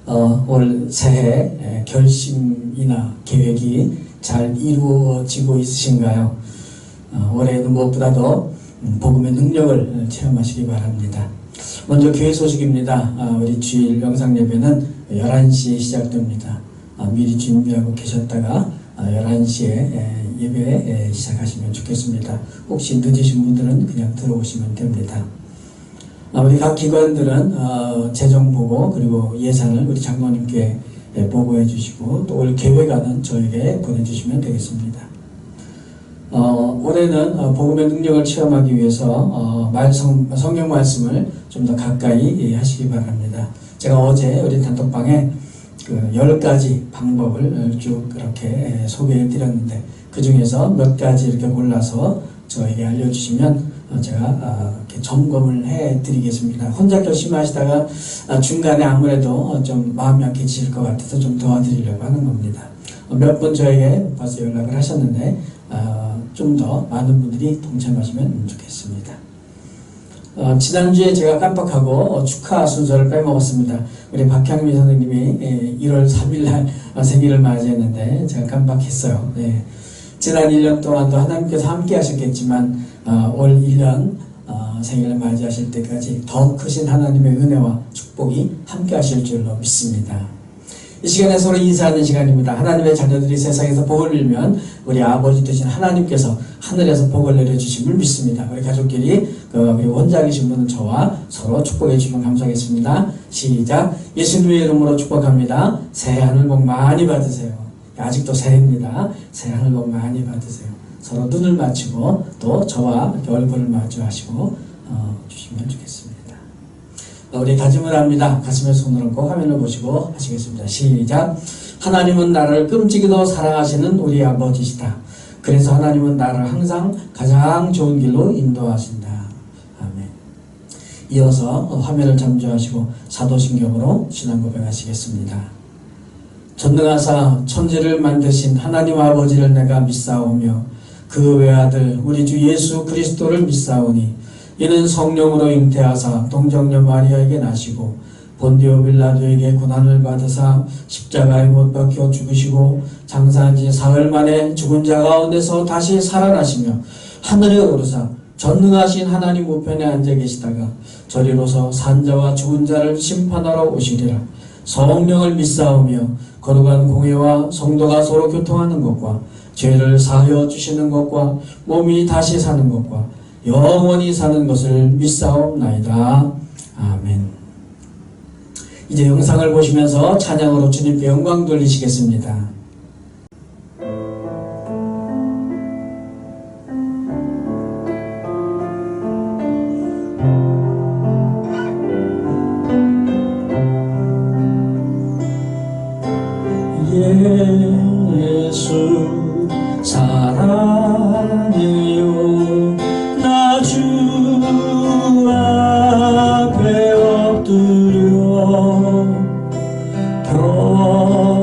올 새해 결심이나 계획이 잘 이루어지고 있으신가요? 올해는 무엇보다도 복음의 능력을 체험하시기 바랍니다. 먼저 교회 소식입니다. 우리 주일 영상 예배는 11시에 시작됩니다. 미리 준비하고 계셨다가 11시에 예배 시작하시면 좋겠습니다. 혹시 늦으신 분들은 그냥 들어오시면 됩니다. 우리 각 기관들은 재정 보고 그리고 예산을 우리 장로님께 보고해 주시고 또 올 계획안은 저에게 보내주시면 되겠습니다. 올해는 복음의 능력을 체험하기 위해서 성경 말씀을 좀 더 가까이 하시기 바랍니다. 제가 어제 우리 단톡방에 10가지 방법을 쭉 그렇게 소개해 드렸는데 그 중에서 몇 가지 이렇게 골라서 저에게 알려주시면 제가 이렇게 점검을 해 드리겠습니다. 혼자 결심하시다가 중간에 아무래도 좀 마음이 약해지실 것 같아서 좀 도와드리려고 하는 겁니다. 몇 분 저에게 벌써 연락을 하셨는데 좀 더 많은 분들이 동참하시면 좋겠습니다. 지난주에 제가 깜빡하고 축하 순서를 빼먹었습니다. 우리 박향미 선생님이 1월 3일날 생일을 맞이했는데 제가 깜빡했어요. 지난 1년 동안도 하나님께서 함께 하셨겠지만 올 1년 생일을 맞이하실 때까지 더 크신 하나님의 은혜와 축복이 함께 하실 줄로 믿습니다. 이 시간에 서로 인사하는 시간입니다. 하나님의 자녀들이 세상에서 복을 빌면 우리 아버지 되신 하나님께서 하늘에서 복을 내려주심을 믿습니다. 우리 가족끼리 그리고 혼자 계신 분은 저와 서로 축복해 주시면 감사하겠습니다. 시작. 예수님의 이름으로 축복합니다. 새해 하늘 복 많이 받으세요. 아직도 새해입니다. 새해 하늘 복 많이 받으세요. 서로 눈을 맞추고 또 저와 이렇게 얼굴을 마주하시고 주시면 좋겠습니다. 우리 다짐을 합니다. 가슴에 손을 얹고 화면을 보시고 하시겠습니다. 시작. 하나님은 나를 끔찍이도 사랑하시는 우리 아버지시다. 그래서 하나님은 나를 항상 가장 좋은 길로 인도하신다. 아멘. 이어서 화면을 잠조하시고 사도신경으로 신앙 고백하시겠습니다. 전능하사 천지를 만드신 하나님 아버지를 내가 믿사오며 그 외아들 우리 주 예수 그리스도를 믿사오니 이는 성령으로 잉태하사 동정녀 마리아에게 나시고 본디오 빌라도에게 고난을 받으사 십자가에 못 박혀 죽으시고 장사한 지 사흘 만에 죽은 자 가운데서 다시 살아나시며 하늘에 오르사 전능하신 하나님 우편에 앉아 계시다가 저리로서 산자와 죽은 자를 심판하러 오시리라. 성령을 믿사오며 거룩한 공회와 성도가 서로 교통하는 것과 죄를 사하여 주시는 것과 몸이 다시 사는 것과 영원히 사는 것을 믿사옵나이다. 아멘. 이제 영상을 보시면서 찬양으로 주님께 영광 돌리시겠습니다. 예수 사랑해요. 나 주 앞에 엎드려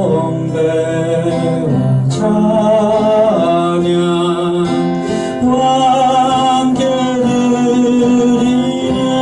경배와 찬양 함께 드리네.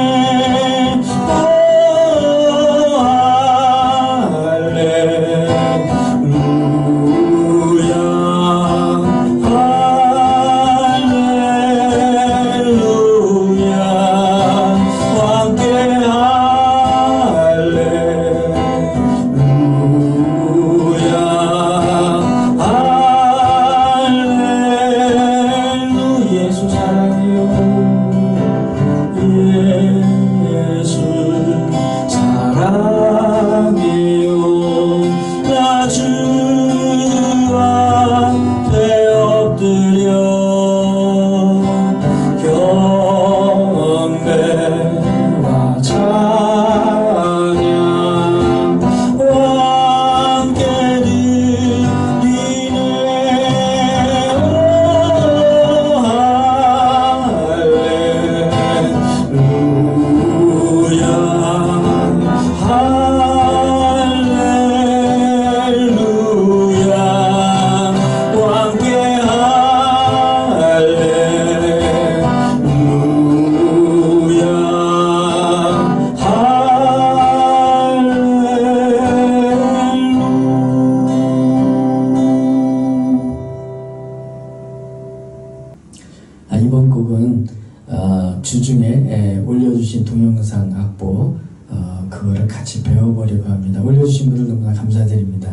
주중에 올려주신 동영상 악보 그거를 같이 배워보려고 합니다. 올려주신 분들 너무나 감사드립니다.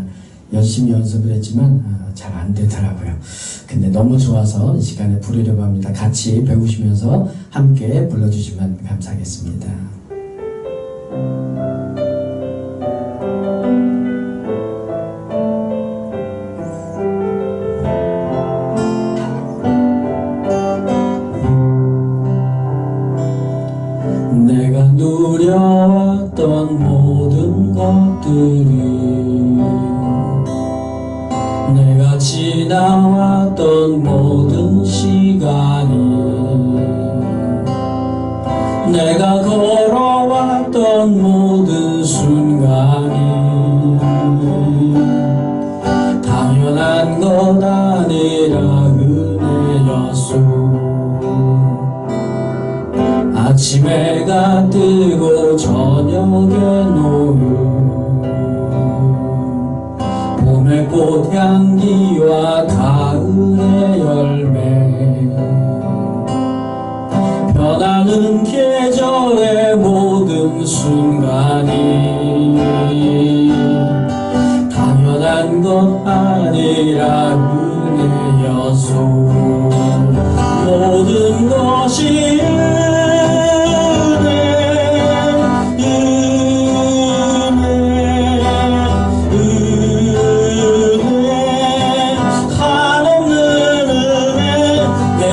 열심히 연습을 했지만 잘 안 되더라고요. 근데 너무 좋아서 이 시간에 부르려고 합니다. 같이 배우시면서 함께 불러주시면 감사하겠습니다. 내가 누려왔던 모든 것들이 내가 지나왔던 모든 시간이 내가 걸어왔던 모든 순간이 당연한 것 아니라 은혜였소. 아침 해가 뜨고 저녁에 노을 봄의 꽃향기와 가을의 열매 변하는 계절의 모든 순간이 당연한 것 아니라 은혜였소. 모든 것이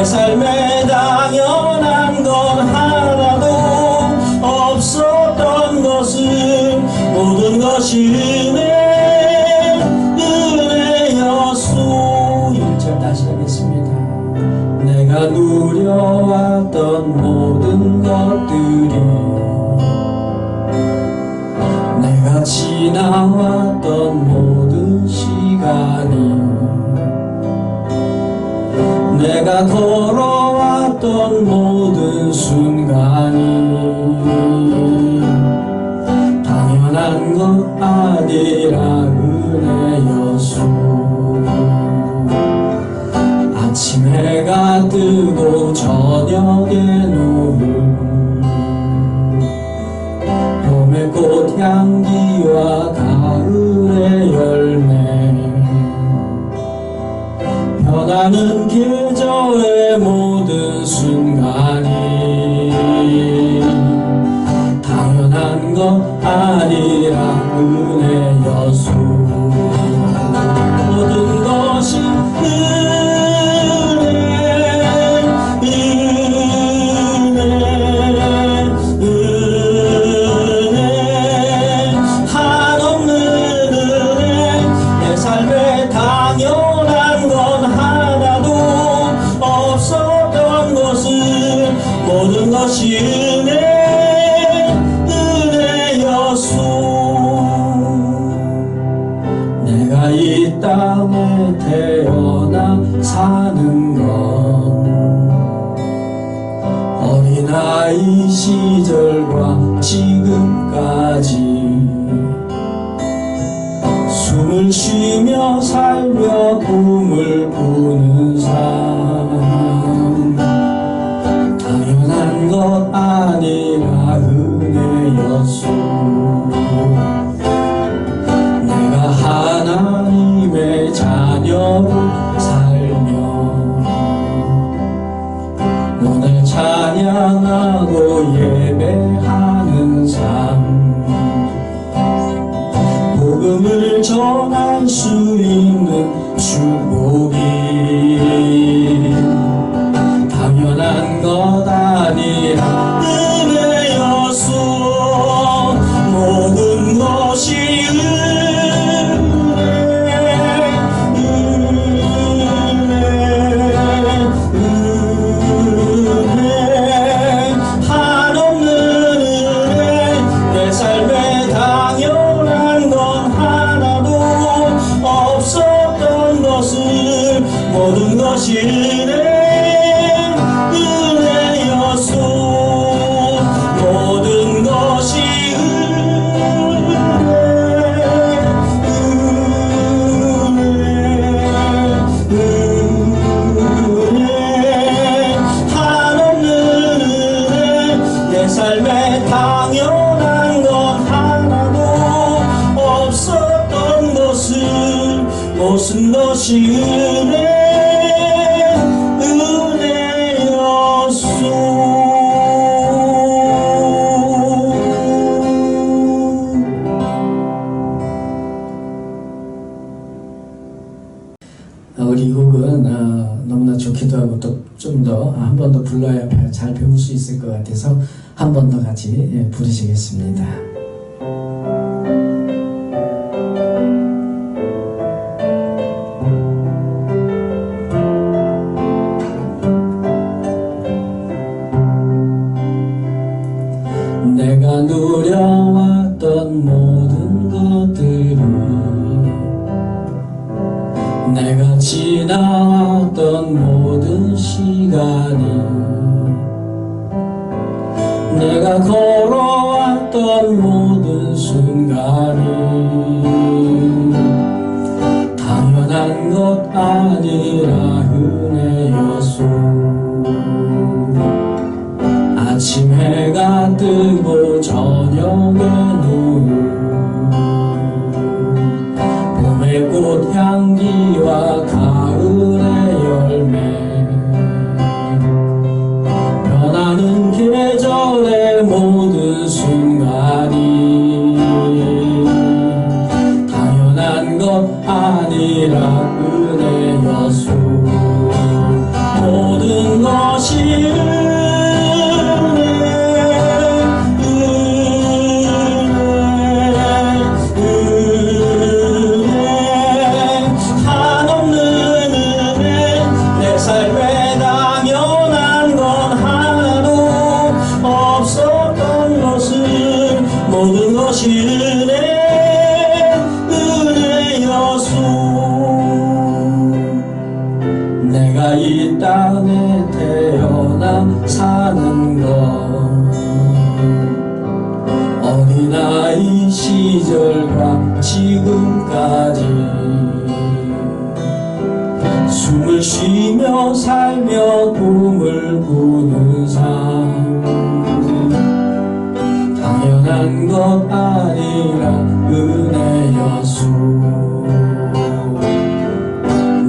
삶에 당연한 건 하나도 없었던 것은 모든 것이 은혜였소. 1절 다시 하겠습니다. 내가 누려왔던 모든 것들이 내가 지나왔던 모든 시간이 내가 걸어왔던 모든 순간이 당연한 것 아니라 은혜였소. 아침 해가 뜨고 저녁에 노을 봄의 꽃향기와 가을의 열매 변하는 계절의 모든 순간이 당연한 것 아니라 은혜였소. 모든 것이 은혜 한없는 은혜 내 삶에 당연한 건 하나도 없었던 것은 모든 것이 은혜였소. 내가 이 땅에 태어나 사는 건 어린아이 시절과 지금까지 숨을 쉬며 살며 꿈을 꾸는 삶 당연한 것 아니라 은혜였소. 내가 하나님의 자녀로 살며 오늘 찬양하고 예배하는 삶 복음을 전할 수 있는 축복이 당연한 것 아니라 은혜였소. 모든 것이 은혜 삶에 당연한 건 하나도 없었던 것을 무슨 것이 우리 이 곡은 너무나 좋기도 하고 또 좀 더 한 번 더 불러야 잘 배울 수 있을 것 같아서 한 번 더 같이 부르시겠습니다. 내가 누려왔던 모든 것들을 내가 지나왔던 모든 시간이 내가 걸어왔던 모든 순간이 당연한 것 아니라 은혜였소. 아침 해가 뜨고 저녁에 눈 봄의 꽃 향기와 가을의 열매 변하는 계절의 모든 순간이 당연한 것 아니라 은혜였소. 모든 것이 모든 것이 은혜였소. 내가 이 땅에 태어나 사는 것 어린아이 시절과 지금까지 숨을 쉬며 살며 꿈을 꾸는 삶 당연한 것 아니라 은혜였소.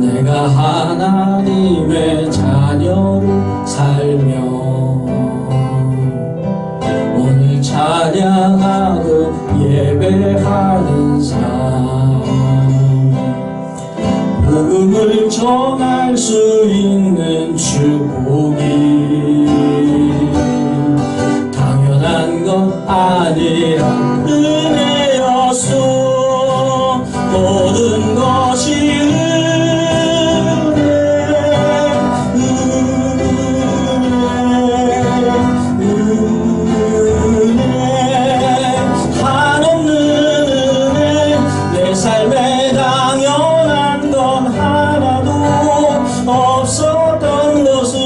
내가 하나님의 자녀로 살며 오늘 찬양하고 예배하는 삶 복음을 전할 수 있는 축복이 당연한 것 아니라 은혜였소. 모든 것이 은혜 한없는 은혜 내 삶에 당연한 건 하나도 없었던 것을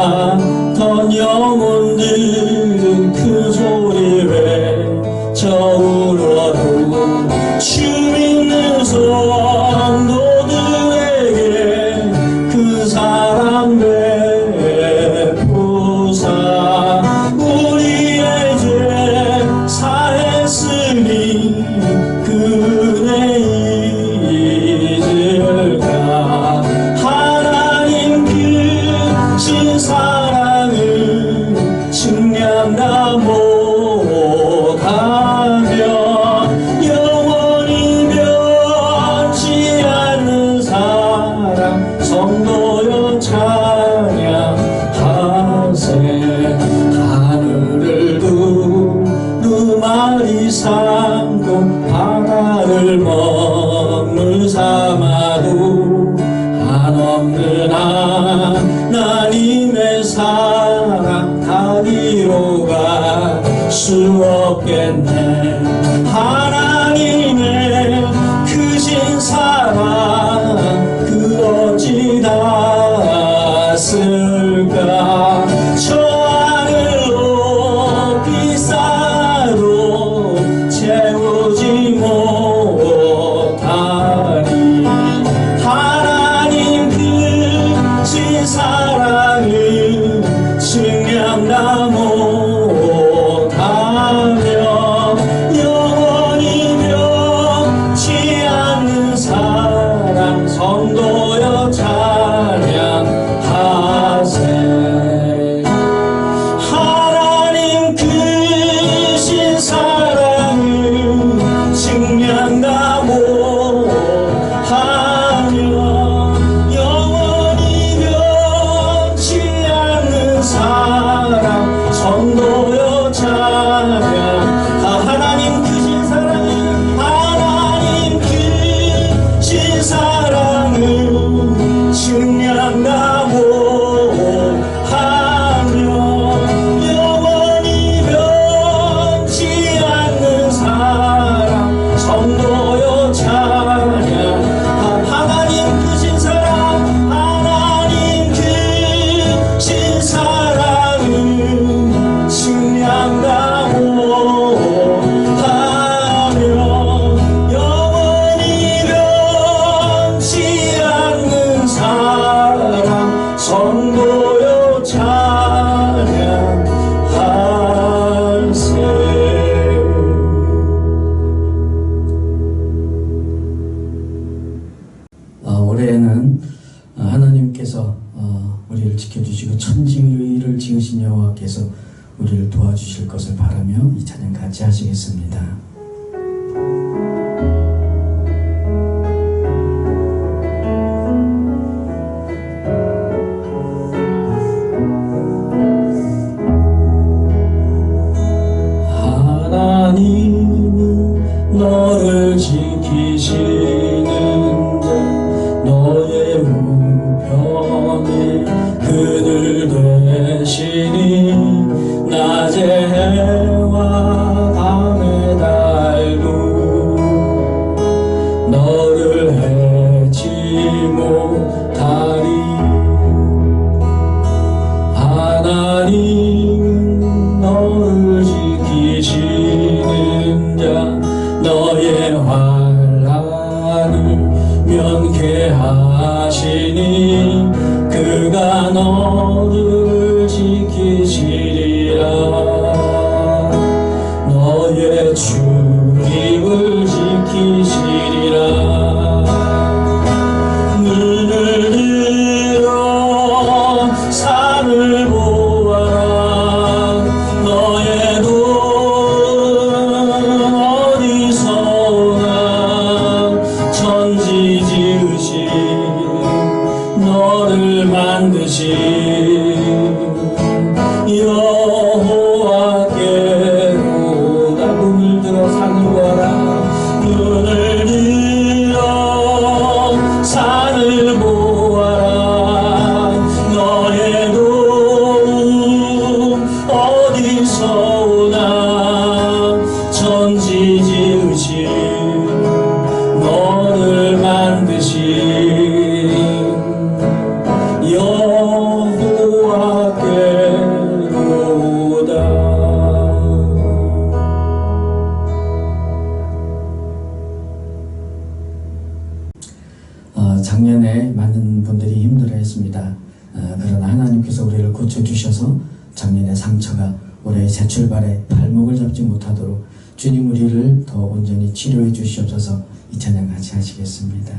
살았던 영혼들은 그 소리 외쳐 울어도 주 믿는 성도들에게 그 사랑 베푸사 우리의 죄 사했으니 그네 잊을까. 하나님 크신 사랑을 측량다 못하며 영원히 변치 않는 사랑 성도여 찬양하세. 하늘을 두루마리 삼고 바다를 먹물 삼아도 한없는 하나님의 사랑 다리로 갈 수 없겠네. 하나님의 크신 사랑 그 어찌 닿았을까. 저 하늘 높이 쌓아도 채우지 못하리. 하나님 크신 사랑을 측량다 못하며 영원히 변치 않는 사랑 성도여 찬양하세. 하나님 크신 사랑을 측량다 못하며 영원히 변치 않는 사랑 성도여 찬양. 하나님 크신 사랑을 하나님 크신 사랑을 측량다 못하며 영원히 변치 않는 사랑 성도여 찬양. 하나님 크신 사랑 하나님 크신 사랑을 측량다 못하며 영원히 변치 않는 사랑 성도여 찬양하세. 올해에는 하나님께서 우리를 지켜주시고 천지를 지으신 여호와께서 우리를 도와주실 것을 바라며 이 찬양 같이 하시겠습니다. 하나님은 너를 지키시는 자 너의 우편에 그늘 되시니 낮에 해와 밤에 달도 너를 해치 못하리. 하나님은 너를 지키시는 자 너의 환난을 면케하시니 그가 너를 지키시리라. 너의 출입을 지키시리라. 눈을 들어 산을 보아라. 주셔서 작년의 상처가 올해의 재출발에 발목을 잡지 못하도록 주님 우리를 더 온전히 치료해 주시옵소서. 이 찬양 같이 하시겠습니다.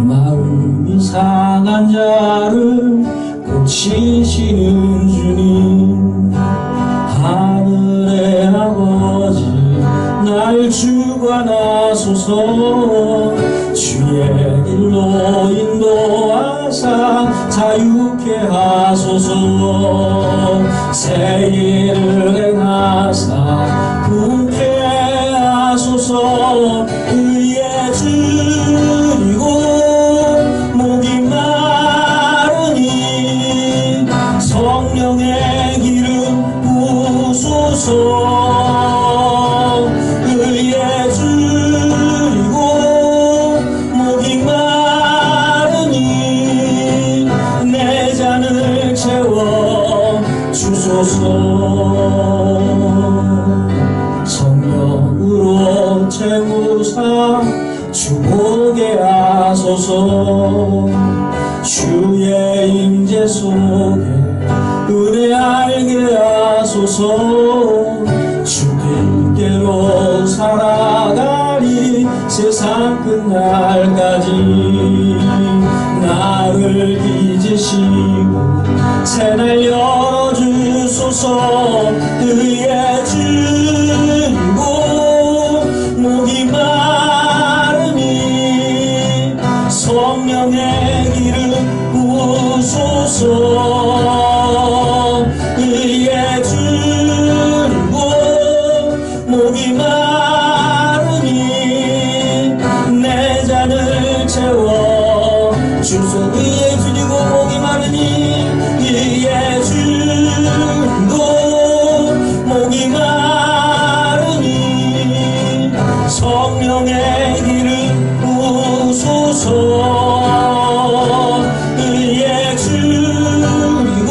마음이 상한 자를 고치시는 주님, 하늘의 아버지 날 주관하소서. 주의 길로 인도하사 자유케 하소서. 새 일을 행하사 부케 하소서. 의에 줄이고 목이 마르니 성령의 기름 부으소서. 의에 줄이고 목이 마르니 내 잔을 채워 주소서. 성령으로 채우사 주보게 하소서. 주의 임재 속에 은혜 알게 하소서. 주님께로 살아가리 세상 끝날까지. 나를 빚으시고 새날 열어주소서. 의에 줄이고 목이 마르니 성령의 기름 부으소서. 의에 줄이고 목이 마르니 내 잔을 채워 주소서. 의에 줄이고 목이 마르니 의에 줄이고 목이 마르니 성령의 기름 부으소서. 의에 줄이고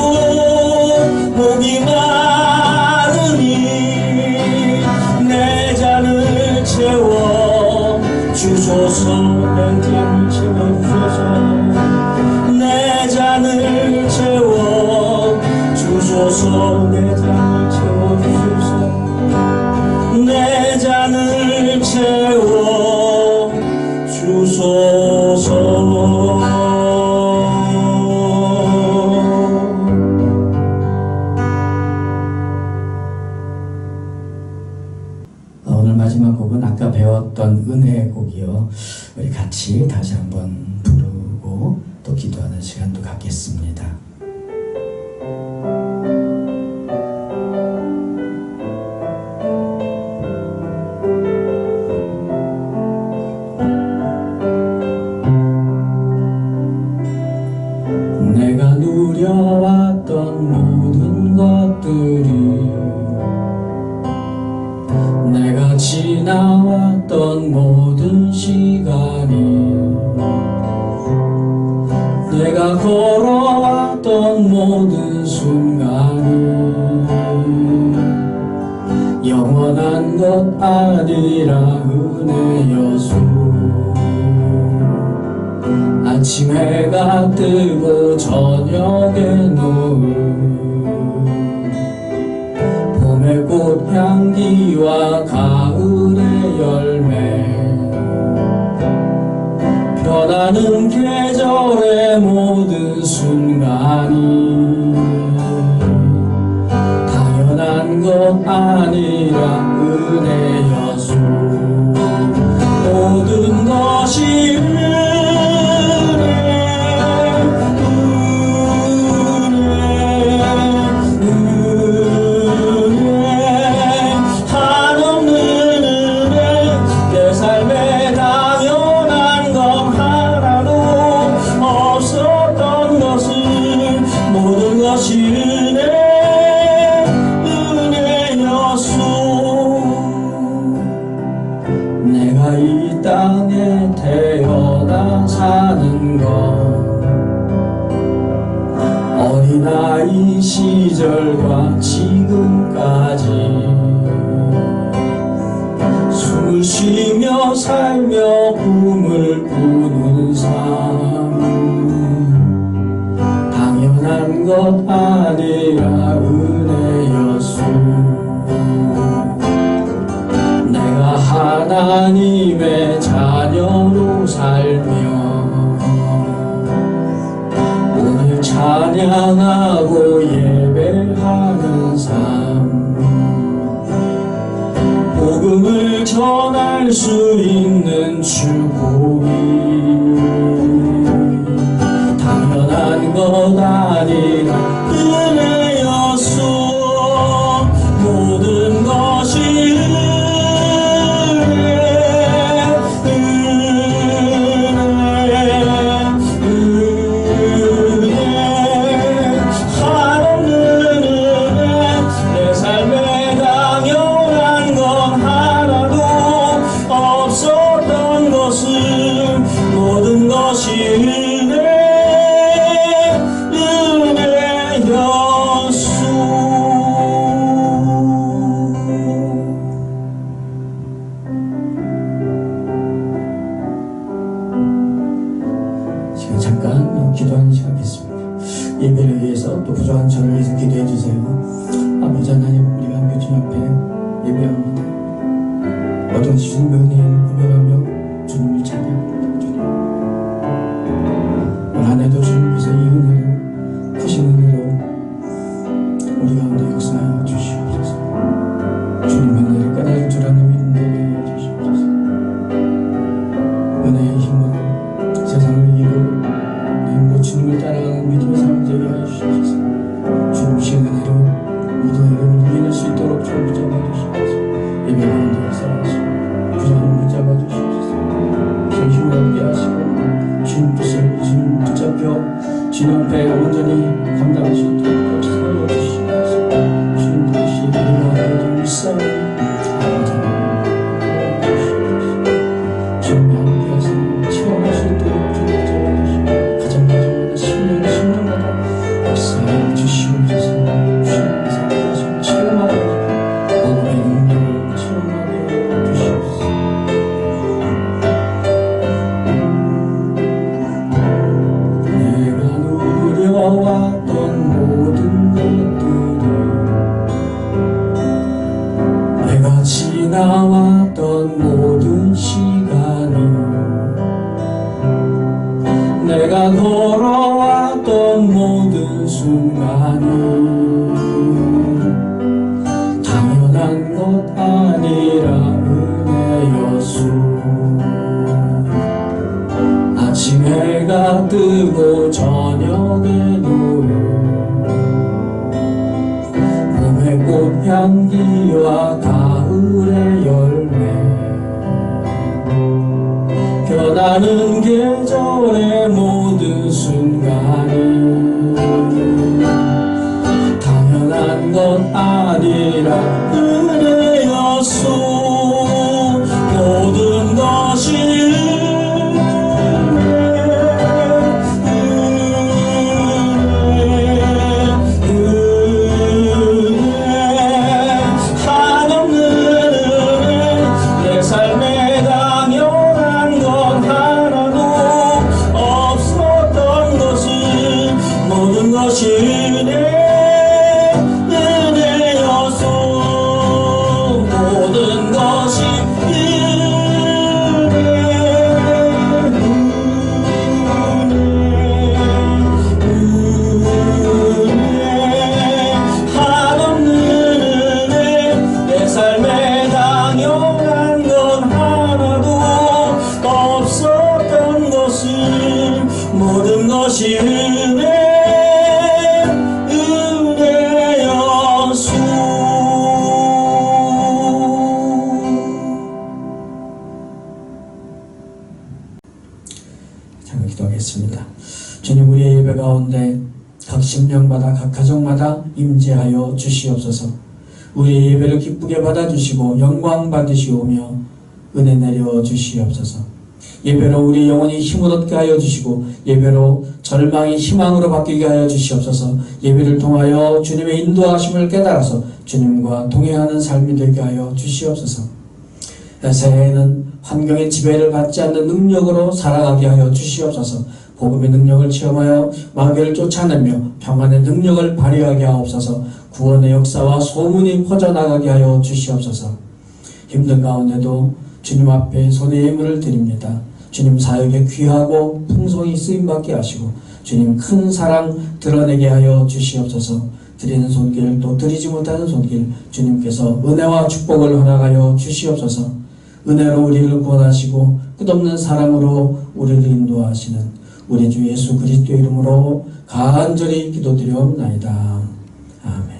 목이 마르니 내 잔을 채워 주소서. 내 잔을 채워주소서. 내 잔을 채워 주소서. 내 잔을 채워주소서. 내 잔을 채워 주소서. 오늘 마지막 곡은 아까 배웠던 은혜의 곡이요. 우리 같이 다시 한번 부르고 또 기도하는 시간도 갖겠습니다. 내가 누려왔던 모든 것들이, 내가 지나왔던 모든 시간이, 내가 걸어왔던 모든 순간이 영원한 것 아니라 은혜여수. 아침 해가 뜨고 저녁에 노을, 봄의 꽃향기와 가을의 열매, 변하는 계절의 모든 순간이 당연한 것 아니라 은혜여수. 모든 것이 내가 이 땅에 태어나 사는 것, 어린아이 시절과 지금까지 숨을 쉬며 살며 꿈을 꾸며 찬양하고 예배하는 삶, 복음을 전할 수 있는 축복이 당연한 것 아니라 은혜였소. 모든 것이 잠깐 기도하는 시간 있습니다. 예배를 위해서 또 부족한 저를 위해서 기도해 주세요. 아버지 하나님, 우리가 함께 주님 앞에 예배합니다. 어떤 주님의 은혜를 구별하며 주님을 찬양합니다. 주님, 올 한 해도 주님께서 이 은혜로, 크신 은혜로 우리 가운데 역사하여 주시옵소서. 주님 은혜를 깨달을 줄 아는 믿음 되게 하여 주시옵소서. 은혜의 힘으로 세상을 이기고 주님을 따라가는 믿음의 삶을 되게 하여 주시옵소서. 주님의 은혜로 모든 어려움을 이겨낼 수 있도록 주님 붙잡아 주시옵소서. 예배 가운데 역사하시고 부자를 붙잡아 주시옵소서. 주님 힘을 얻게 하시고 주님 뜻을 주님 붙잡혀 주님 앞에 온전히 감당할 수 있도록 역사하여 주시옵소서. 주님 뜻이 우리가 하여도 일상을 아버지 주님이 함께 하시는 체험할 수 있도록 주님 붙잡아 주시옵소서. 주시옵소서. 주님께서 하시고 체험하게 복음의 능력을 체험하게 주시옵소서. 내가 누려왔던 모든 것들이, 내가 지나왔던 모든 시간이, 내가 걸어왔던 모든 순간이 당연한 것 아니라 은혜였소. 아침 해가 뜨고 저녁에 노을, 봄의 꽃향기와 가을의 열매, 변하는 계절의 모든 순간이 당연한 것 아니라 은혜였소. 모든 것이 은혜였소. 잠깐 기도하겠습니다. 주님, 우리의 예배 가운데 각 심령마다 각 가정마다 임재하여 주시옵소서. 우리의 예배를 기쁘게 받아주시고 영광 받으시오며 은혜 내려 주시옵소서. 예배로 우리 영혼이 힘을 얻게 하여 주시고 예배로 절망이 희망으로 바뀌게 하여 주시옵소서. 예배를 통하여 주님의 인도하심을 깨달아서 주님과 동행하는 삶이 되게 하여 주시옵소서. 새해에는 환경의 지배를 받지 않는 능력으로 살아가게 하여 주시옵소서. 복음의 능력을 체험하여 마귀를 쫓아내며 평안의 능력을 발휘하게 하옵소서. 구원의 역사와 소문이 퍼져나가게 하여 주시옵소서. 힘든 가운데도 주님 앞에 손의 예물을 드립니다. 주님 사역에 귀하고 풍성히 쓰임받게 하시고 주님 큰 사랑 드러내게 하여 주시옵소서. 드리는 손길 또 드리지 못하는 손길 주님께서 은혜와 축복을 허락하여 주시옵소서. 은혜로 우리를 구원하시고 끝없는 사랑으로 우리를 인도하시는 우리 주 예수 그리스도의 이름으로 간절히 기도드리옵나이다. 아멘.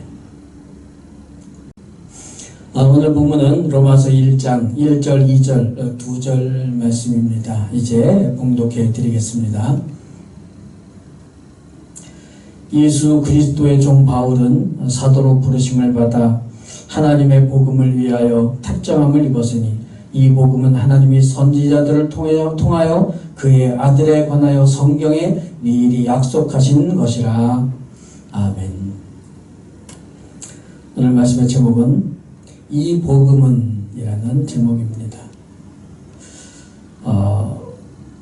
오늘 본문은 로마서 1장 1절 2절 2절 말씀입니다. 이제 봉독해 드리겠습니다. 예수 그리스도의 종 바울은 사도로 부르심을 받아 하나님의 복음을 위하여 택정함을 입었으니 이 복음은 하나님이 선지자들을 통하여 그의 아들에 관하여 성경에 미리 약속하신 것이라. 아멘. 오늘 말씀의 제목은 이 복음은 이라는 제목입니다.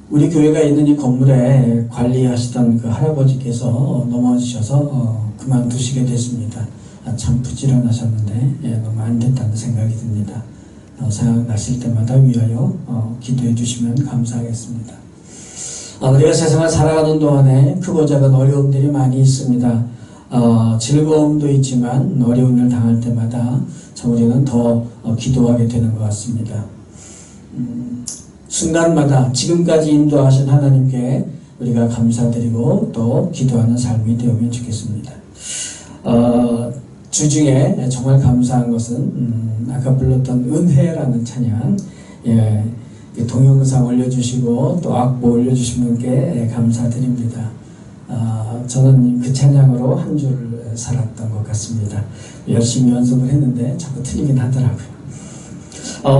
우리 교회가 있는 이 건물에 관리하시던 그 할아버지께서 넘어지셔서 그만두시게 됐습니다. 참 부지런하셨는데 너무 안 됐다는 생각이 듭니다. 생각나실 때마다 위하여 기도해 주시면 감사하겠습니다. 우리가 세상을 살아가는 동안에 크고 작은 어려움들이 많이 있습니다. 즐거움도 있지만 어려운 일 당할 때마다 참 우리는 더 기도하게 되는 것 같습니다. 순간마다 지금까지 인도하신 하나님께 우리가 감사드리고 또 기도하는 삶이 되면 좋겠습니다. 주중에 정말 감사한 것은 아까 불렀던 은혜라는 찬양, 동영상 올려주시고 또 악보 올려주신 분께 감사드립니다. 저는 그 찬양으로 한 주를 살았던 것 같습니다. 열심히 연습을 했는데 자꾸 틀리긴 하더라고요.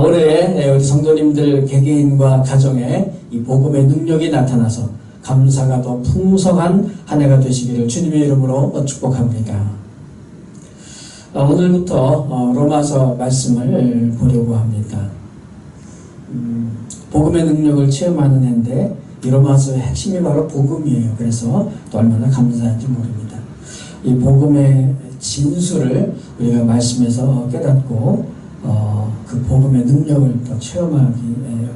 올해 우리 성도님들 개개인과 가정에 이 복음의 능력이 나타나서 감사가 더 풍성한 한 해가 되시기를 주님의 이름으로 축복합니다. 오늘부터 로마서 말씀을 보려고 합니다. 복음의 능력을 체험하는 해인데 이 로마서의 핵심이 바로 복음이에요. 그래서 또 얼마나 감사한지 모릅니다. 이 복음의 진수를 우리가 말씀에서 깨닫고 그 복음의 능력을 또 체험하기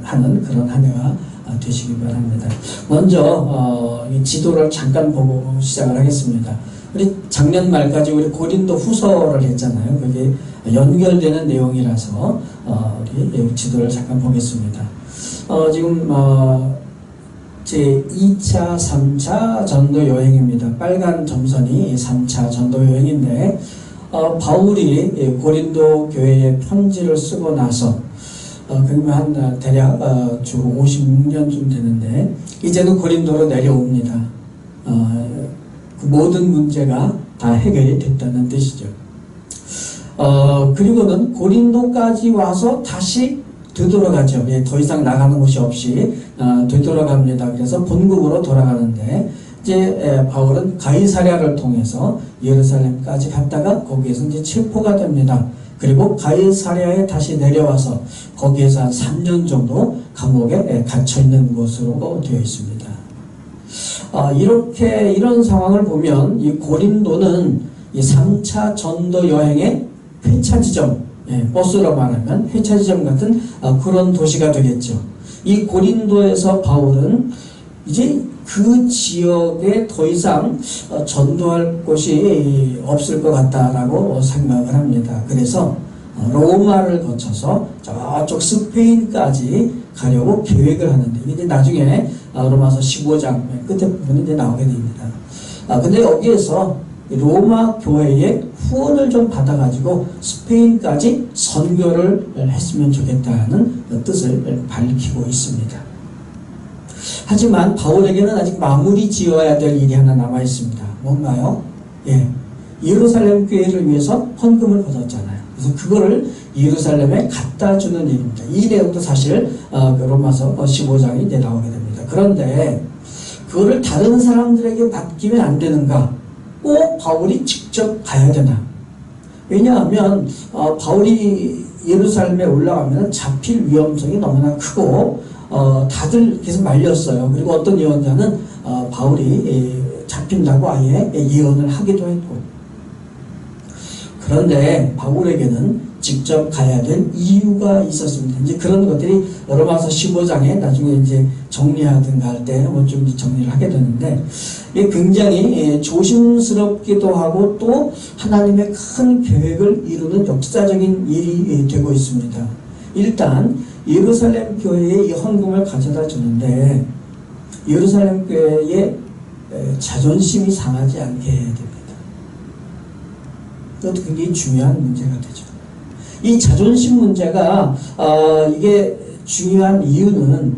하는 그런 한 해가 되시기 바랍니다. 먼저 이 지도를 잠깐 보고 시작을 하겠습니다. 우리 작년 말까지 우리 고린도 후서를 했잖아요. 그게 연결되는 내용이라서 우리 지도를 잠깐 보겠습니다. 지금 제 2차, 3차 전도 여행입니다. 빨간 점선이 3차 전도 여행인데 바울이 고린도 교회에 편지를 쓰고 나서 그러면 한 대략 주 56년쯤 되는데 이제는 고린도로 내려옵니다. 그 모든 문제가 다 해결이 됐다는 뜻이죠. 그리고는 고린도까지 와서 다시 되돌아가죠. 더 이상 나가는 곳이 없이 되돌아갑니다. 그래서 본국으로 돌아가는데 이제 바울은 가이사랴를 통해서 예루살렘까지 갔다가 거기에서 이제 체포가 됩니다. 그리고 가이사랴에 다시 내려와서 거기에서 한 3년 정도 감옥에 갇혀 있는 것으로 되어 있습니다. 이런 상황을 보면 이 고린도는 이 3차 전도 여행의 회차 지점, 버스로 말하면 회차 지점 같은 그런 도시가 되겠죠. 이 고린도에서 바울은 이제 그 지역에 더 이상 전도할 곳이 없을 것 같다라고 생각을 합니다. 그래서 로마를 거쳐서 저쪽 스페인까지 가려고 계획을 하는데 이게 나중에 로마서 15장 끝에 부분에 이제 나오게 됩니다. 근데 여기에서 로마 교회의 후원을 좀 받아가지고 스페인까지 선교를 했으면 좋겠다는 뜻을 밝히고 있습니다. 하지만 바울에게는 아직 마무리 지어야 될 일이 하나 남아 있습니다. 뭔가요? 예루살렘 교회를 위해서 헌금을 거뒀잖아요. 그래서 그거를 예루살렘에 갖다 주는 일입니다. 이 내용도 사실 로마서 15장이 이제 나오게 됩니다. 그런데 그거를 다른 사람들에게 맡기면 안 되는가? 꼭 바울이 직접 가야 되나? 왜냐하면 바울이 예루살렘에 올라가면 잡힐 위험성이 너무나 크고 다들 계속 말렸어요. 그리고 어떤 예언자는 바울이 잡힌다고 아예 예언을 하기도 했고. 그런데 바울에게는 직접 가야 될 이유가 있었습니다. 이제 그런 것들이 로마서 15장에 나중에 이제 정리하든가 할 때 뭐 좀 정리를 하게 되는데, 이게 굉장히 조심스럽기도 하고 또 하나님의 큰 계획을 이루는 역사적인 일이 되고 있습니다. 일단 예루살렘 교회에 이 헌금을 가져다 주는데, 예루살렘 교회의 자존심이 상하지 않게 해야 됩니다. 이것도 굉장히 중요한 문제가 되죠. 이 자존심 문제가 이게 중요한 이유는,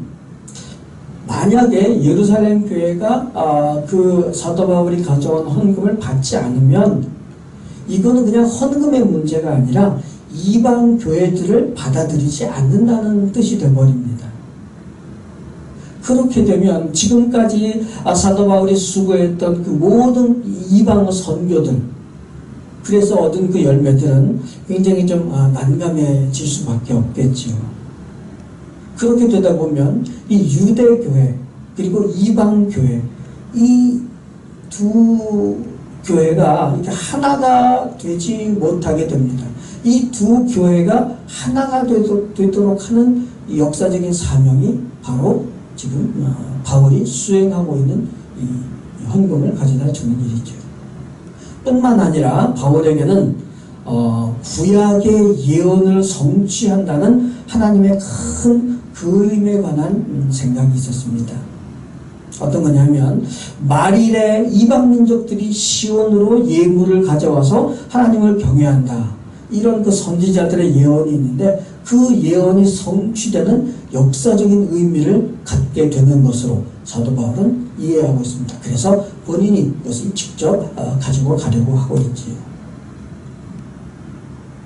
만약에 예루살렘 교회가 그 사도 바울이 가져온 헌금을 받지 않으면 이거는 그냥 헌금의 문제가 아니라 이방 교회들을 받아들이지 않는다는 뜻이 되어버립니다. 그렇게 되면 지금까지 사도 바울이 수고했던 그 모든 이방 선교들, 그래서 얻은 그 열매들은 굉장히 좀 난감해질 수밖에 없겠지요. 그렇게 되다 보면 이 유대교회 그리고 이방교회, 이 두 교회가 이렇게 하나가 되지 못하게 됩니다. 이 두 교회가 하나가 되도록 하는 이 역사적인 사명이 바로 지금 바울이 수행하고 있는 이 헌금을 가져다 주는 일이죠. 뿐만 아니라 바울에게는 구약의 예언을 성취한다는 하나님의 큰 그림에 관한 생각이 있었습니다. 어떤 거냐면, 말일에 이방 민족들이 시온으로 예물을 가져와서 하나님을 경외한다, 이런 그 선지자들의 예언이 있는데, 그 예언이 성취되는 역사적인 의미를 갖게 되는 것으로 사도 바울은 이해하고 있습니다. 그래서 본인이 이것을 직접 가지고 가려고 하고 있지요.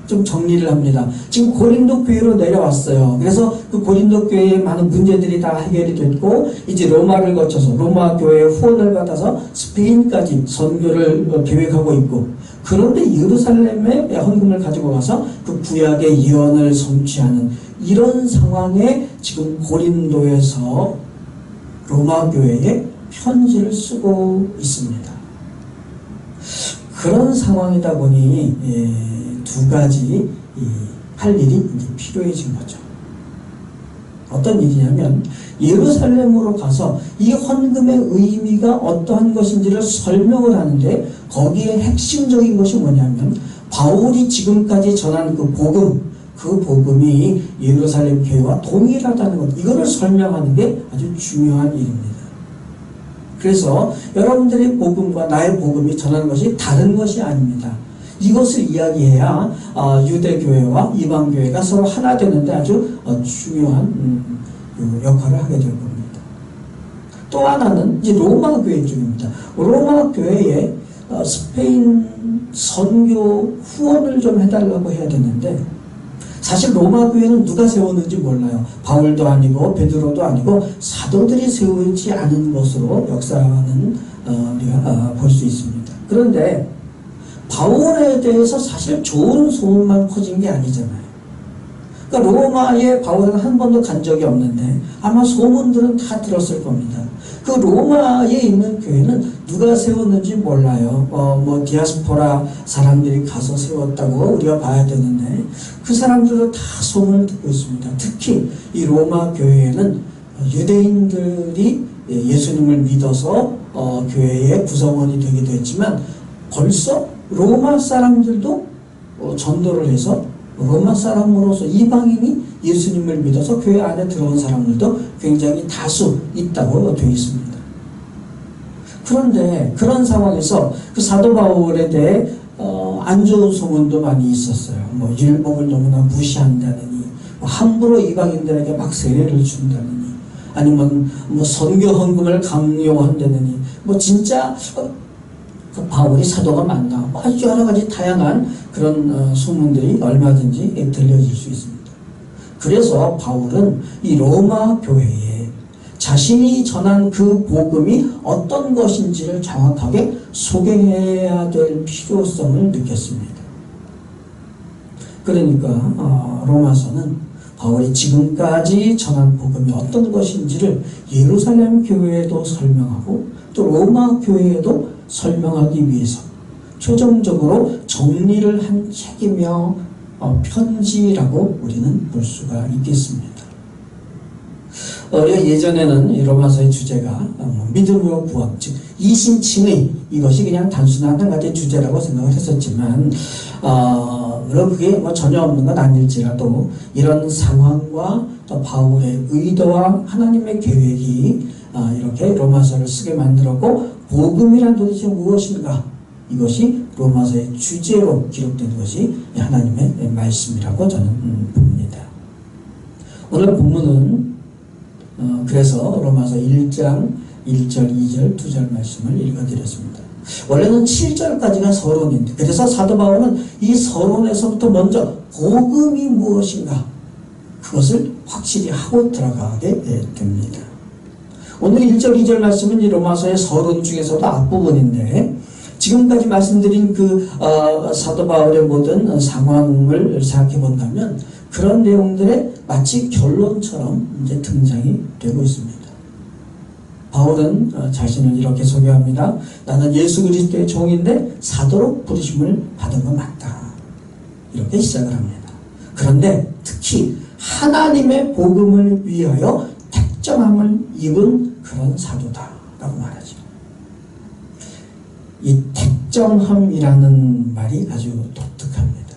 좀 정리를 합니다. 지금 고린도 교회로 내려왔어요. 그래서 그 고린도 교회의 많은 문제들이 다 해결이 됐고, 이제 로마를 거쳐서 로마 교회의 후원을 받아서 스페인까지 선교를 계획하고 있고, 그런데 예루살렘에 헌금을 가지고 가서 그 구약의 예언을 성취하는 이런 상황에 지금 고린도에서 로마 교회에 편지를 쓰고 있습니다. 그런 상황이다 보니 두 가지 할 일이 이제 필요해진 거죠. 어떤 일이냐면, 예루살렘으로 가서 이 헌금의 의미가 어떠한 것인지를 설명을 하는데, 거기에 핵심적인 것이 뭐냐면, 바울이 지금까지 전한 그 복음이 예루살렘 교회와 동일하다는 것, 이거를 설명하는 게 아주 중요한 일입니다. 그래서 여러분들의 복음과 나의 복음이 전하는 것이 다른 것이 아닙니다. 이것을 이야기해야 유대교회와 이방교회가 서로 하나 되는데 아주 중요한 역할을 하게 될 겁니다. 또 하나는 이제 로마 교회 쪽입니다. 로마 교회에 스페인 선교 후원을 좀 해달라고 해야 되는데, 사실 로마 교회는 누가 세웠는지 몰라요. 바울도 아니고 베드로도 아니고 사도들이 세우지 않은 것으로 역사는 우리가 볼 수 있습니다. 그런데 바울에 대해서 사실 좋은 소문만 퍼진 게 아니잖아요. 그러니까 로마에 바울은 한 번도 간 적이 없는데 아마 소문들은 다 들었을 겁니다. 그 로마에 있는 교회는 누가 세웠는지 몰라요. 뭐 디아스포라 사람들이 가서 세웠다고 우리가 봐야 되는데, 그 사람들도 다 소문을 듣고 있습니다. 특히 이 로마 교회에는 유대인들이 예수님을 믿어서 교회의 구성원이 되기도 했지만, 벌써 로마 사람들도 전도를 해서 로마 사람으로서 이방인이 예수님을 믿어서 교회 안에 들어온 사람들도 굉장히 다수 있다고 되어 있습니다. 그런데 그런 상황에서 그 사도 바울에 대해 안 좋은 소문도 많이 있었어요. 뭐 율법을 너무나 무시한다느니, 함부로 이방인들에게 막 세례를 준다느니, 아니면 뭐 선교 헌금을 강요한다느니, 뭐 진짜 그 바울이 사도가 맞나, 아주 여러 가지 다양한 그런 소문들이 얼마든지 들려질 수 있습니다. 그래서 바울은 이 로마 교회에 자신이 전한 그 복음이 어떤 것인지를 정확하게 소개해야 될 필요성을 느꼈습니다. 그러니까 로마서는 바울이 지금까지 전한 복음이 어떤 것인지를 예루살렘 교회에도 설명하고 또 로마 교회에도 설명하기 위해서 최종적으로 정리를 한 책이며 편지라고 우리는 볼 수가 있겠습니다. 예전에는 이 로마서의 주제가 믿음으로 구원, 즉 이신칭의, 이것이 그냥 단순한 한 가지 주제라고 생각을 했었지만 물론 그게 전혀 없는 건 아닐지라도 이런 상황과 또 바울의 의도와 하나님의 계획이 이렇게 로마서를 쓰게 만들었고, 복음이란 도대체 무엇인가, 이것이 로마서의 주제로 기록된 것이 하나님의 말씀이라고 저는 봅니다. 오늘 본문은 그래서 로마서 1장 1절, 2절, 2절 말씀을 읽어드렸습니다. 원래는 7절까지가 서론인데, 그래서 사도 바울은 이 서론에서부터 먼저 복음이 무엇인가, 그것을 확실히 하고 들어가게 됩니다. 오늘 1절, 2절 말씀은 이 로마서의 서론 중에서도 앞부분인데, 지금까지 말씀드린 사도 바울의 모든 상황을 생각해 본다면 그런 내용들의 마치 결론처럼 이제 등장이 되고 있습니다. 바울은 자신을 이렇게 소개합니다. 나는 예수 그리스도의 종인데 사도로 부르심을 받은 건 맞다. 이렇게 시작을 합니다. 그런데 특히 하나님의 복음을 위하여 택정함을 입은 그런 사도다라고 말하죠. 이 택정함이라는 말이 아주 독특합니다.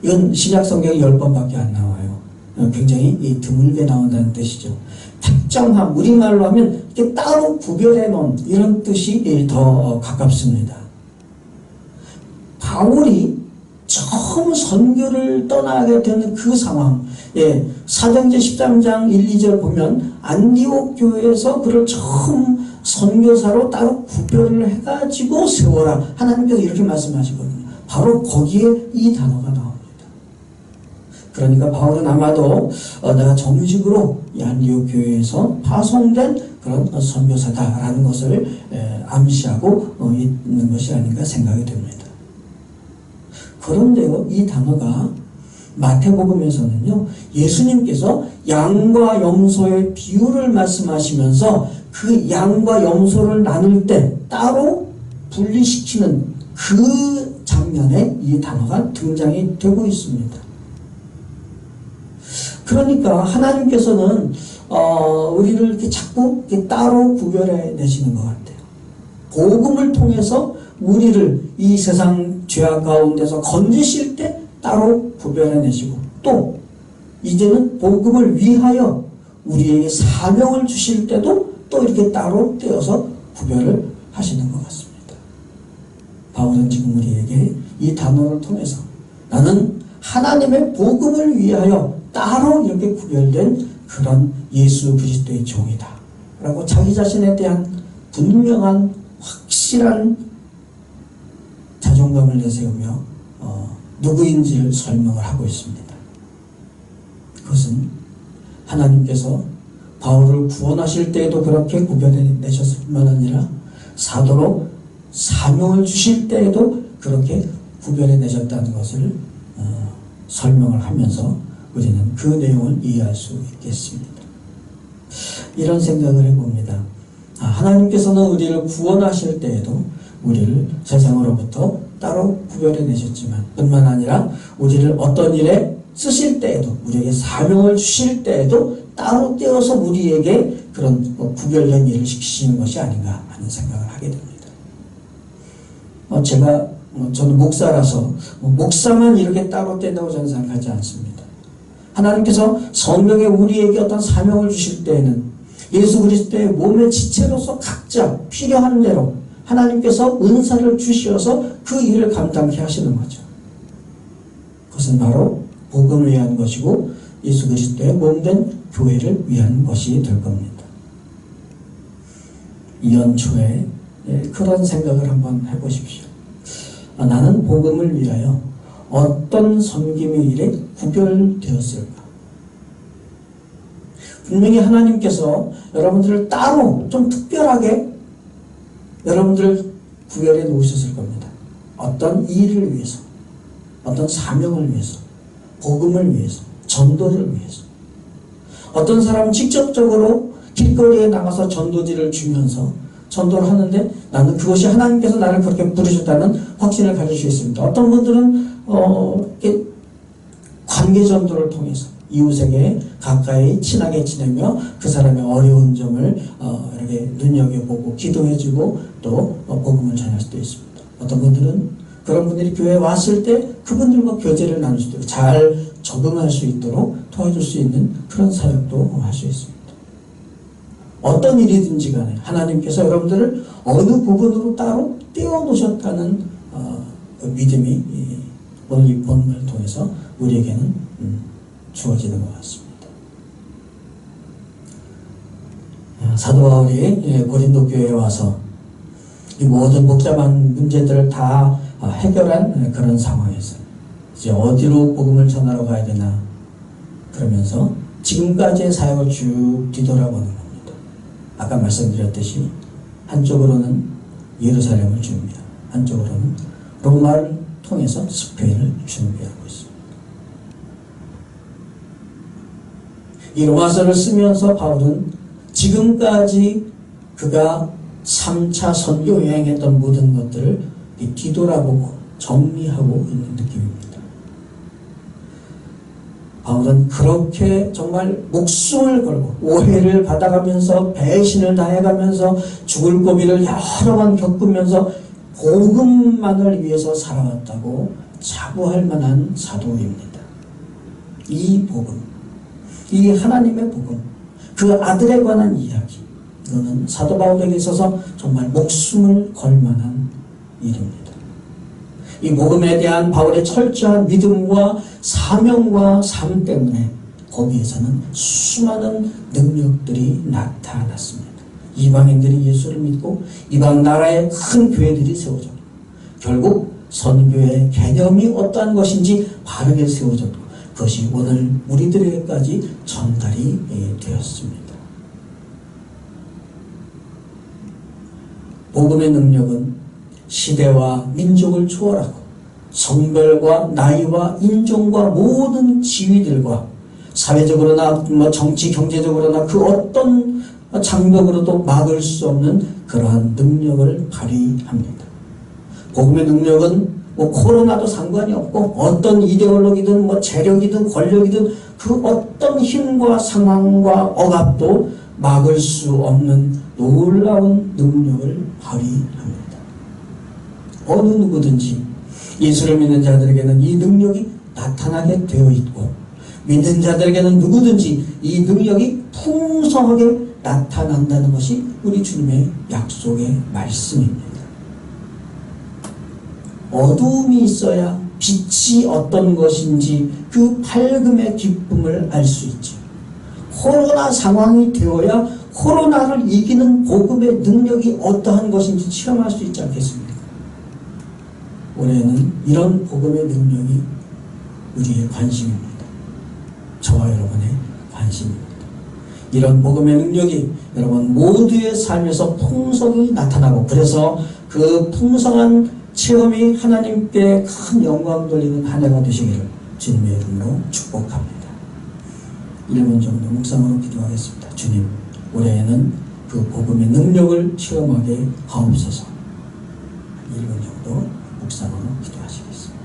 이건 신약 성경에 10번밖에 안 나와요. 굉장히 드물게 나온다는 뜻이죠. 택정함, 우리말로 하면 이렇게 따로 구별해 놓은 이런 뜻이 더 가깝습니다. 바울이 처음 선교를 떠나게 되는 그 상황, 사도행전 13장 1, 2절 보면 안디옥 교회에서 그를 처음 선교사로 따로 구별을 해가지고 세워라, 하나님께서 이렇게 말씀하시거든요. 바로 거기에 이 단어가 나옵니다. 그러니까 바울은 아마도 내가 정식으로 이 안디옥 교회에서 파송된 그런 선교사다라는 것을 암시하고 있는 것이 아닌가 생각이 됩니다. 그런데요, 이 단어가 마태복음에서는요, 예수님께서 양과 염소의 비유를 말씀하시면서 그 양과 염소를 나눌 때 따로 분리시키는 그 장면에 이 단어가 등장이 되고 있습니다. 그러니까 하나님께서는 우리를 이렇게 자꾸 이렇게 따로 구별해 내시는 것 같아요. 복음을 통해서 우리를 이 세상 죄악 가운데서 건지실 때 따로 구별해 내시고, 또 이제는 복음을 위하여 우리에게 사명을 주실 때도 또 이렇게 따로 떼어서 구별을 하시는 것 같습니다. 바울은 지금 우리에게 이 단어를 통해서 나는 하나님의 복음을 위하여 따로 이렇게 구별된 그런 예수 그리스도의 종이다 라고 자기 자신에 대한 분명한 확실한 자존감을 내세우며 누구인지를 설명을 하고 있습니다. 그것은 하나님께서 바울을 구원하실 때에도 그렇게 구별해내셨을 뿐만 아니라 사도로 사명을 주실 때에도 그렇게 구별해내셨다는 것을 설명을 하면서 우리는 그 내용을 이해할 수 있겠습니다. 이런 생각을 해봅니다. 하나님께서는 우리를 구원하실 때에도 우리를 세상으로부터 따로 구별해내셨지만 뿐만 아니라 우리를 어떤 일에 쓰실 때에도, 우리에게 사명을 주실 때에도 따로 떼어서 우리에게 그런 구별된 일을 시키시는 것이 아닌가 하는 생각을 하게 됩니다. 저는 목사라서 목사만 이렇게 따로 떼다고 저는 생각하지 않습니다. 하나님께서 성령에 우리에게 어떤 사명을 주실 때에는 예수 그리스도의 몸의 지체로서 각자 필요한 대로 하나님께서 은사를 주셔서 그 일을 감당케 하시는 거죠. 그것은 바로 복음을 위한 것이고 예수 그리스도의 몸된 교회를 위한 것이 될 겁니다. 이 연초에 그런 생각을 한번 해보십시오. 나는 복음을 위하여 어떤 섬김의 일에 구별되었을까? 분명히 하나님께서 여러분들을 따로 좀 특별하게 여러분들을 구별해 놓으셨을 겁니다. 어떤 일을 위해서, 어떤 사명을 위해서, 복음을 위해서, 전도를 위해서. 어떤 사람은 직접적으로 길거리에 나가서 전도지를 주면서 전도를 하는데 나는 그것이 하나님께서 나를 그렇게 부르셨다는 확신을 가질 수 있습니다. 어떤 분들은 이렇게 관계 전도를 통해서 이웃에게 가까이 친하게 지내며 그 사람의 어려운 점을 이렇게 눈여겨보고 기도해주고 또 복음을 전할 수도 있습니다. 어떤 분들은 그런 분들이 교회에 왔을 때 그분들과 교제를 나눌 수도 있고 잘 적응할 수 있도록 도와줄 수 있는 그런 사역도 할 수 있습니다. 어떤 일이든지 간에 하나님께서 여러분들을 어느 부분으로 따로 띄워놓으셨다는 믿음이 오늘 이 본문을 통해서 우리에게는 주어지는 것 같습니다. 사도 바울이 고린도 교회에 와서 이 모든 복잡한 문제들을 다 해결한 그런 상황에서 이제 어디로 복음을 전하러 가야 되나 그러면서 지금까지의 사역을 쭉 뒤돌아보는 겁니다. 아까 말씀드렸듯이 한쪽으로는 예루살렘을 준비하고 한쪽으로는 로마를 통해서 스페인을 준비하고 있습니다. 이 로마서를 쓰면서 바울은 지금까지 그가 3차 선교 여행했던 모든 것들을 뒤돌아보고 정리하고 있는 느낌입니다. 바울은 그렇게 정말 목숨을 걸고 오해를 받아가면서 배신을 당해가면서 죽을 고비를 여러 번 겪으면서 복음만을 위해서 살아왔다고 자부할 만한 사도입니다. 이 복음, 이 하나님의 복음, 그 아들에 관한 이야기, 이거는 사도 바울에게 있어서 정말 목숨을 걸 만한 일입니다. 이 복음에 대한 바울의 철저한 믿음과 사명과 삶 때문에 거기에서는 수많은 능력들이 나타났습니다. 이방인들이 예수를 믿고 이방 나라의 큰 교회들이 세워졌고 결국 선교의 개념이 어떠한 것인지 바르게 세워졌고 그것이 오늘 우리들에게까지 전달이 되었습니다. 복음의 능력은 시대와 민족을 초월하고 성별과 나이와 인종과 모든 지위들과 사회적으로나 정치 경제적으로나 그 어떤 장벽으로도 막을 수 없는 그러한 능력을 발휘합니다. 복음의 능력은 코로나도 상관이 없고 어떤 이데올로기든 재력이든 권력이든 그 어떤 힘과 상황과 억압도 막을 수 없는 놀라운 능력을 발휘합니다. 어느 누구든지 예수를 믿는 자들에게는 이 능력이 나타나게 되어 있고 믿는 자들에게는 누구든지 이 능력이 풍성하게 나타난다는 것이 우리 주님의 약속의 말씀입니다. 어두움이 있어야 빛이 어떤 것인지 그 밝음의 기쁨을 알 수 있죠. 코로나 상황이 되어야 코로나를 이기는 복음의 능력이 어떠한 것인지 체험할 수 있지 않겠습니까? 올해는 이런 복음의 능력이 우리의 관심입니다. 저와 여러분의 관심입니다. 이런 복음의 능력이 여러분 모두의 삶에서 풍성히 나타나고 그래서 그 풍성한 체험이 하나님께 큰 영광 돌리는 한 해가 되시기를 주님의 이름으로 축복합니다. 1분 정도 묵상으로 기도하겠습니다. 주님, 올해에는 그 복음의 능력을 체험하게 하옵소서. 1분 정도 묵상으로 기도하시겠습니다.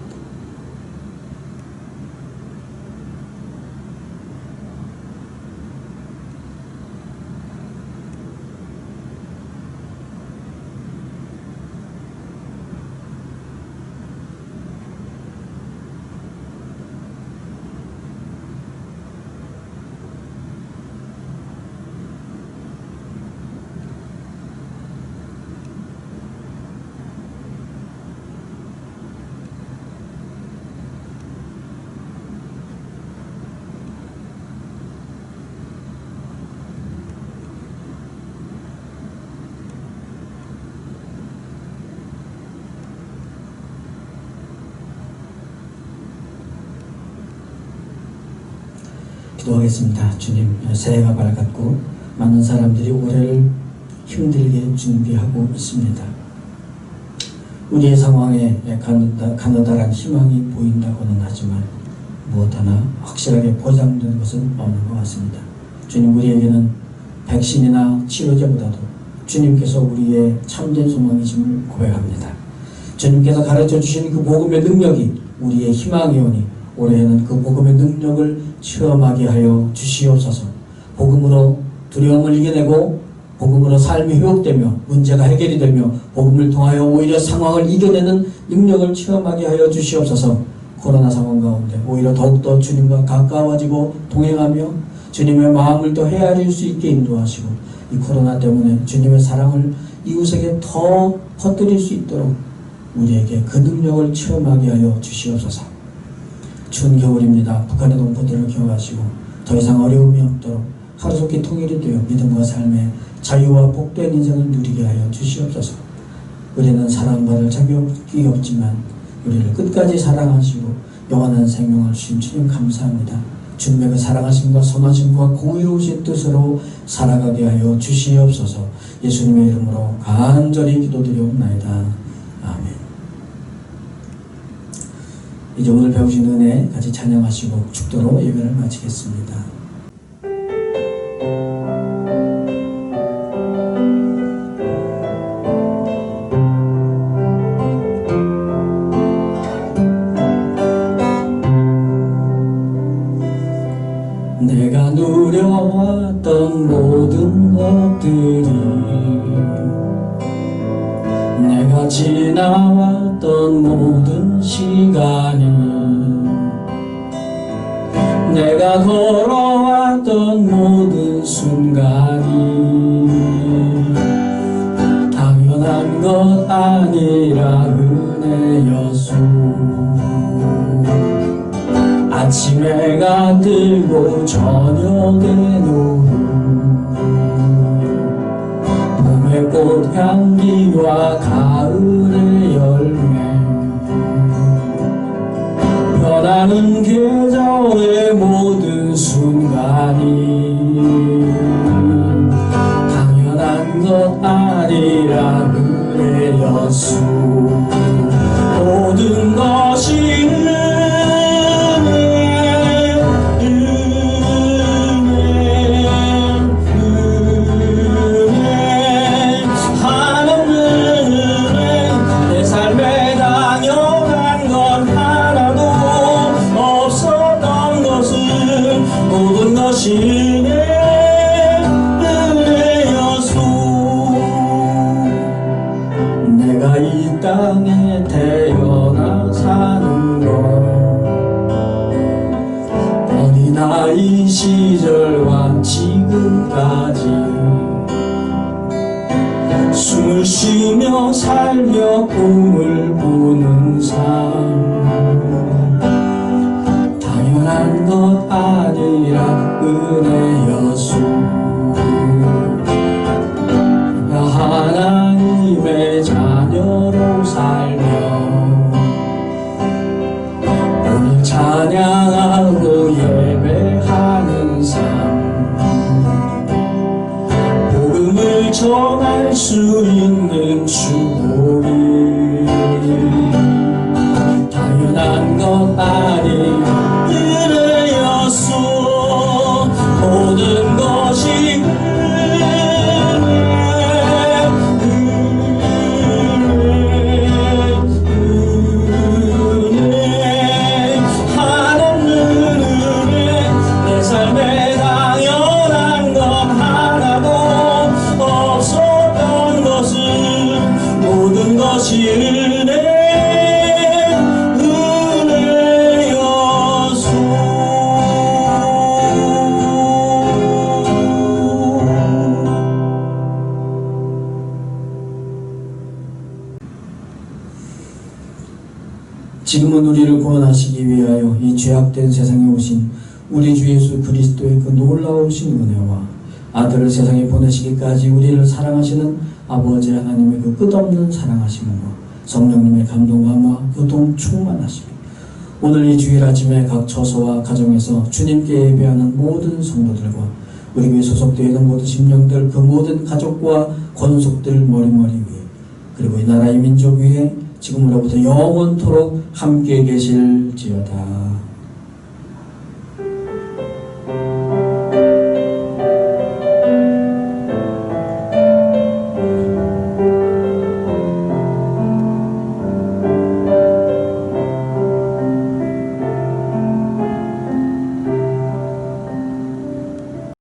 기도하겠습니다. 주님, 새해가 밝았고 많은 사람들이 올해를 힘들게 준비하고 있습니다. 우리의 상황에 가느다란 희망이 보인다고는 하지만 무엇 하나 확실하게 보장된 것은 없는 것 같습니다. 주님, 우리에게는 백신이나 치료제보다도 주님께서 우리의 참된 소망이심을 고백합니다. 주님께서 가르쳐 주신 그 복음의 능력이 우리의 희망이 오니 올해는 그 복음의 능력을 체험하게 하여 주시옵소서. 복음으로 두려움을 이겨내고 복음으로 삶이 회복되며 문제가 해결이 되며 복음을 통하여 오히려 상황을 이겨내는 능력을 체험하게 하여 주시옵소서. 코로나 상황 가운데 오히려 더욱더 주님과 가까워지고 동행하며 주님의 마음을 더 헤아릴 수 있게 인도하시고 이 코로나 때문에 주님의 사랑을 이웃에게 더 퍼뜨릴 수 있도록 우리에게 그 능력을 체험하게 하여 주시옵소서. 추운 겨울입니다. 북한의 동포들을 기억하시고 더 이상 어려움이 없도록 하루속히 통일이 되어 믿음과 삶의 자유와 복된 인생을 누리게 하여 주시옵소서. 우리는 사랑받을 자격이 없지만 우리를 끝까지 사랑하시고 영원한 생명을 주신 주님 감사합니다. 주님의 그 사랑하심과 선하심과 공의로우신 뜻으로 살아가게 하여 주시옵소서. 예수님의 이름으로 간절히 기도드리옵나이다. 아멘. 이제 오늘 배우신 은혜 같이 찬양하시고 축도로 예배를 마치겠습니다. 내가 누려왔던 모든 것들이 내가 지나왔던 모든 시간이 내가 걸어왔던 모든 순간이 당연한 것 아니라 은혜였소. 아침 해가 뜨고 저녁에 노을 봄의 꽃향기와 가을의 열매 변하는 계절의 모든 순간이 당연한 것 아니라 은혜였소. 모든 것이 내가 이 땅에 태어나 사는 것 어린아이 시절과 지금까지 숨을 쉬며 살며 꿈을 꾸는 삶 당연한 것 아니라 은혜였소. 하나님의 자녀로 살며 오늘 찬양하고 예배하는 삶 복음을 전할 수 있는 축복이 당연한 것 아니라 은혜였소. 모든 것이 지금은 우리를 구원하시기 위하여 이 죄악된 세상에 오신 우리 주 예수 그리스도의 그 놀라우신 은혜와 아들을 세상에 보내시기까지 우리를 사랑하시는 아버지 하나님의 그 끝없는 사랑하심과 성령님의 감동함과 교통 충만하심이 오늘 이 주일 아침에 각 처소와 가정에서 주님께 예배하는 모든 성도들과 우리 교회 소속되어 있는 모든 심령들 그 모든 가족과 권속들 머리머리 위에 그리고 이 나라의 민족 위에 지금으로부터 영원토록 함께 계실지어다.